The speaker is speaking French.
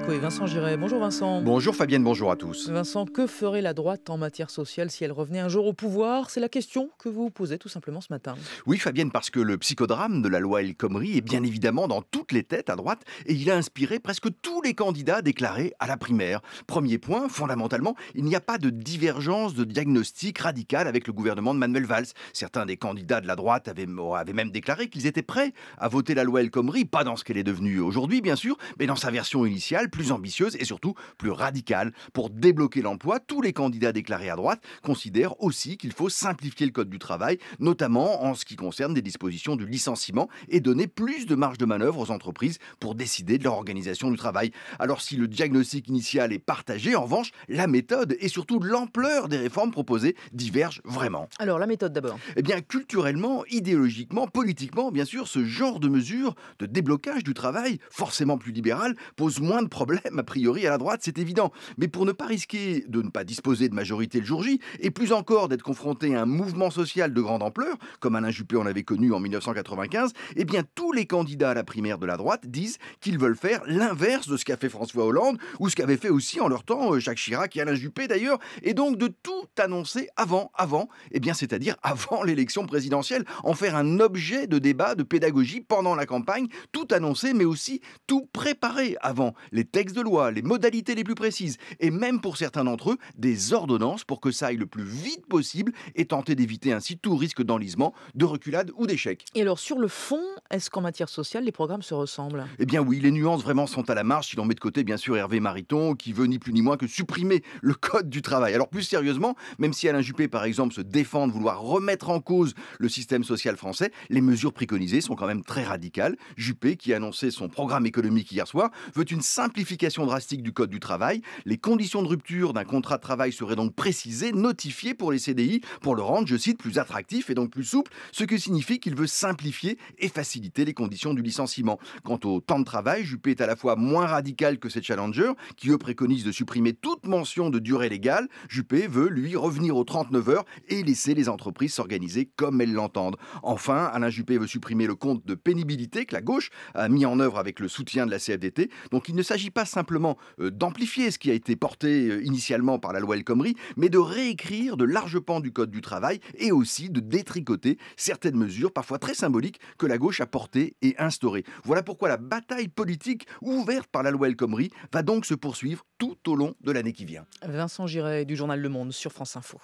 Éco et Vincent Giret. Bonjour Vincent. Bonjour Fabienne, bonjour à tous. Vincent, que ferait la droite en matière sociale si elle revenait un jour au pouvoir? C'est la question que vous posez tout simplement ce matin. Oui Fabienne, parce que le psychodrame de la loi El Khomri est bien évidemment dans toutes les têtes à droite et il a inspiré presque tous les candidats déclarés à la primaire. Premier point, fondamentalement, il n'y a pas de divergence de diagnostic radical avec le gouvernement de Manuel Valls. Certains des candidats de la droite avaient même déclaré qu'ils étaient prêts à voter la loi El Khomri, pas dans ce qu'elle est devenue aujourd'hui bien sûr, mais dans sa version initiale, plus ambitieuse et surtout plus radicale. Pour débloquer l'emploi, tous les candidats déclarés à droite considèrent aussi qu'il faut simplifier le code du travail, notamment en ce qui concerne des dispositions de licenciement et donner plus de marge de manœuvre aux entreprises pour décider de leur organisation du travail. Alors si le diagnostic initial est partagé, en revanche, la méthode et surtout l'ampleur des réformes proposées divergent vraiment. Alors la méthode d'abord. Eh bien, culturellement, idéologiquement, politiquement, bien sûr, ce genre de mesure de déblocage du travail, forcément plus libéral, pose moins de problèmes, a priori, à la droite, c'est évident. Mais pour ne pas risquer de ne pas disposer de majorité le jour J, et plus encore d'être confronté à un mouvement social de grande ampleur, comme Alain Juppé en avait connu en 1995, eh bien, tous les candidats à la primaire de la droite disent qu'ils veulent faire l'inverse de ce qu'a fait François Hollande, ou ce qu'avaient fait aussi en leur temps Jacques Chirac et Alain Juppé d'ailleurs, et donc de tout annoncer avant, eh bien, c'est-à-dire avant l'élection présidentielle, en faire un objet de débat, de pédagogie pendant la campagne, tout annoncer, mais aussi tout préparer avant, les textes de loi, les modalités les plus précises, et même pour certains d'entre eux, des ordonnances pour que ça aille le plus vite possible et tenter d'éviter ainsi tout risque d'enlisement, de reculade ou d'échec. Et alors sur le fond, est-ce qu'en matière sociale, les programmes se ressemblent? Eh bien oui, les nuances vraiment sont à la marge si l'on met de côté bien sûr Hervé Mariton qui veut ni plus ni moins que supprimer le code du travail. Alors plus sérieusement, même si Alain Juppé par exemple se défend de vouloir remettre en cause le système social français, les mesures préconisées sont quand même très radicales. Juppé, qui a annoncé son programme économique hier soir, veut une simplification drastique du code du travail. Les conditions de rupture d'un contrat de travail seraient donc précisées, notifiées pour les CDI, pour le rendre, je cite, plus attractif et donc plus souple, ce que signifie qu'il veut simplifier et faciliter les conditions du licenciement. Quant au temps de travail, Juppé est à la fois moins radical que ses challengers, qui eux préconisent de supprimer toute mention de durée légale. Juppé veut, lui, revenir aux 39 heures et laisser les entreprises s'organiser comme elles l'entendent. Enfin, Alain Juppé veut supprimer le compte de pénibilité que la gauche a mis en œuvre avec le soutien de la CFDT. Donc il ne s'agit pas simplement d'amplifier ce qui a été porté initialement par la loi El Khomri, mais de réécrire de larges pans du code du travail et aussi de détricoter certaines mesures, parfois très symboliques, que la gauche a portées et instaurées. Voilà pourquoi la bataille politique ouverte par la loi El Khomri va donc se poursuivre tout au long de l'année qui vient. Vincent Giret du journal Le Monde sur France Info.